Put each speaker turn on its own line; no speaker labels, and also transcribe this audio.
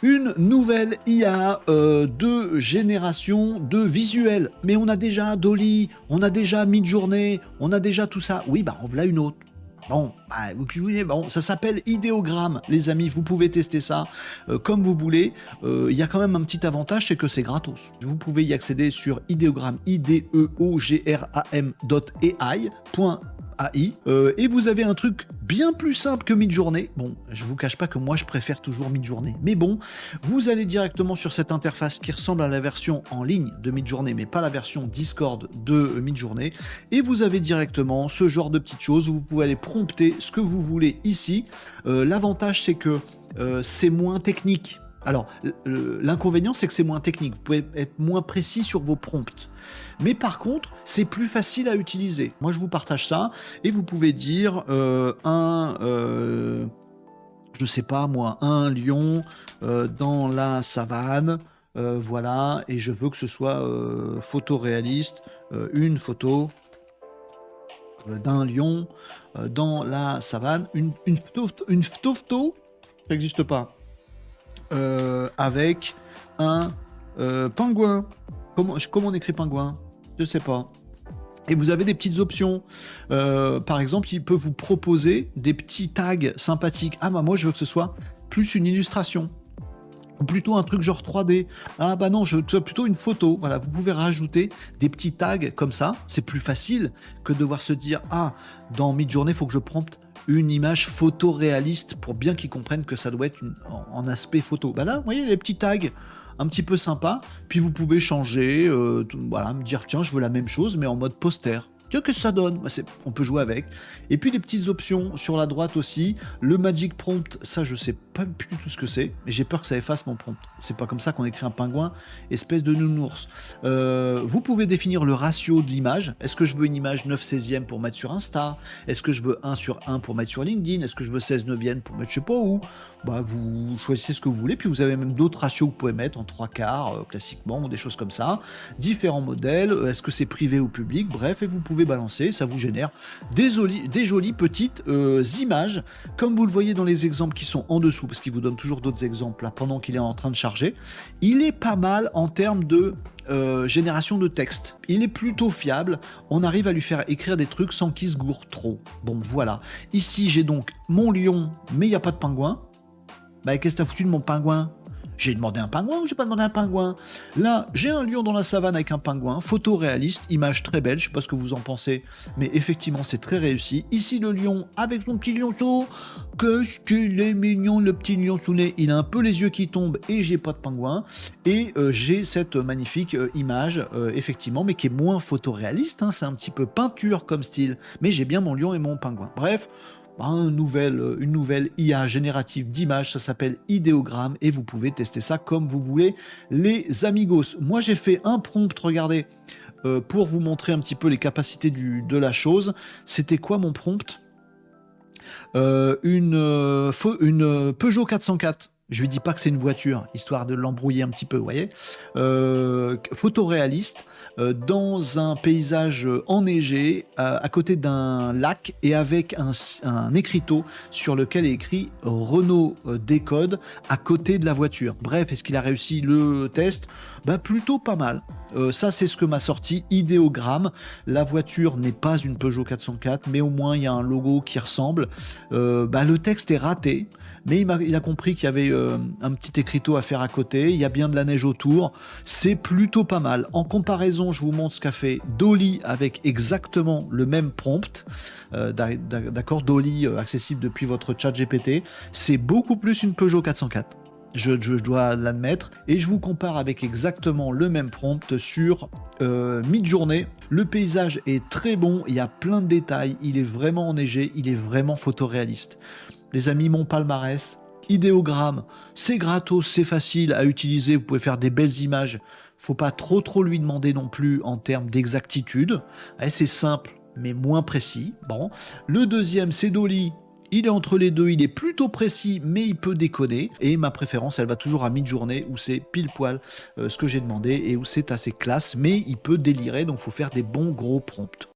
une nouvelle IA de génération de visuels. Mais on a déjà Dolly, on a déjà Midjourney, on a déjà tout ça. Oui, bah en voilà une autre. Bon, bah, bon, ça s'appelle Idéogramme, les amis. Vous pouvez tester ça comme vous voulez. Il y a quand même un petit avantage, c'est que c'est gratos. Vous pouvez y accéder sur Idéogramme, ideogram.ai. Et vous avez un truc bien plus simple que Midjourney. Bon, je vous cache pas que moi je préfère toujours Midjourney, mais bon, vous allez directement sur cette interface qui ressemble à la version en ligne de Midjourney, mais pas la version Discord de Midjourney, et vous avez directement ce genre de petites choses où vous pouvez aller prompter ce que vous voulez ici. L'avantage, c'est que c'est moins technique. Alors, l'inconvénient, c'est que c'est moins technique. Vous pouvez être moins précis sur vos prompts. Mais par contre, c'est plus facile à utiliser. Moi, je vous partage ça. Et vous pouvez dire je sais pas moi, un lion dans la savane. Voilà. Et je veux que ce soit photoréaliste. Une photo d'un lion dans la savane. Une photo, ça n'existe pas. Avec un pingouin. Comment on écrit pingouin? Je sais pas. Et vous avez des petites options. Par exemple, il peut vous proposer des petits tags sympathiques. Ah bah moi je veux que ce soit plus une illustration. Ou plutôt un truc genre 3D. Ah bah non, je veux que ce soit plutôt une photo. Voilà, vous pouvez rajouter des petits tags comme ça. C'est plus facile que de devoir se dire ah, dans Midjourney, il faut que je prompte une image photoréaliste pour bien qu'ils comprennent que ça doit être en aspect photo. Bah là, vous voyez les petits tags un petit peu sympas, puis vous pouvez changer, voilà, me dire tiens, je veux la même chose, mais en mode poster. Tiens, qu'est-ce que ça donne? On peut jouer avec. Et puis des petites options sur la droite aussi. Le Magic Prompt, ça je sais pas plus du tout ce que c'est, mais j'ai peur que ça efface mon prompt. C'est pas comme ça qu'on écrit un pingouin, espèce de nounours. Vous pouvez définir le ratio de l'image. Est-ce que je veux une image 9/16e pour mettre sur Insta? Est-ce que je veux 1/1 pour mettre sur LinkedIn? Est-ce que je veux 16/9 pour mettre je sais pas où? Bah, vous choisissez ce que vous voulez, puis vous avez même d'autres ratios que vous pouvez mettre en 3/4, classiquement, ou des choses comme ça. Différents modèles, est-ce que c'est privé ou public? Bref, et vous pouvez balancer, ça vous génère des jolies petites images, comme vous le voyez dans les exemples qui sont en dessous, parce qu'il vous donne toujours d'autres exemples là pendant qu'il est en train de charger. Il est pas mal en termes de génération de texte. Il est plutôt fiable, on arrive à lui faire écrire des trucs sans qu'il se gourre trop. Bon, voilà. Ici, j'ai donc mon lion, mais il n'y a pas de pingouin. Bah, qu'est-ce que t'as foutu de mon pingouin? J'ai demandé un pingouin ou j'ai pas demandé un pingouin? Là, j'ai un lion dans la savane avec un pingouin, photo réaliste, image très belle, je sais pas ce que vous en pensez, mais effectivement c'est très réussi. Ici le lion avec son petit lionceau, qu'est-ce qu'il est mignon le petit lionceaunet, il a un peu les yeux qui tombent et j'ai pas de pingouin. Et j'ai cette magnifique image, effectivement, mais qui est moins photoréaliste, hein, c'est un petit peu peinture comme style, mais j'ai bien mon lion et mon pingouin. Bref, une nouvelle IA générative d'images, ça s'appelle Idéogramme et vous pouvez tester ça comme vous voulez, les amigos. Moi j'ai fait un prompt, regardez, pour vous montrer un petit peu les capacités de la chose. C'était quoi mon prompt? Une Peugeot 404. Je lui dis pas que c'est une voiture, histoire de l'embrouiller un petit peu, vous voyez. Photoréaliste, dans un paysage enneigé, à côté d'un lac, et avec un écriteau sur lequel est écrit Renault Décode à côté de la voiture. Bref, est-ce qu'il a réussi le test? Bah, plutôt pas mal. Ça, c'est ce que m'a sorti Idéogramme. La voiture n'est pas une Peugeot 404, mais au moins il y a un logo qui ressemble. Le texte est raté, mais il a compris qu'il y avait un petit écriteau à faire à côté. Il y a bien de la neige autour. C'est plutôt pas mal. En comparaison, je vous montre ce qu'a fait Dolly avec exactement le même prompt. D'accord, Dolly, accessible depuis votre chat GPT. C'est beaucoup plus une Peugeot 404. Je dois l'admettre, et je vous compare avec exactement le même prompt sur Midjourney. Le paysage est très bon, il y a plein de détails, il est vraiment enneigé, il est vraiment photoréaliste. Les amis, mon palmarès, Idéogramme, c'est gratos, c'est facile à utiliser, vous pouvez faire des belles images, faut pas trop lui demander non plus en termes d'exactitude. C'est simple, mais moins précis. Bon. Le deuxième, c'est Dolly. Il est entre les deux, il est plutôt précis, mais il peut déconner. Et ma préférence, elle va toujours à Midjourney, où c'est pile poil ce que j'ai demandé et où c'est assez classe, mais il peut délirer, donc il faut faire des bons gros prompts.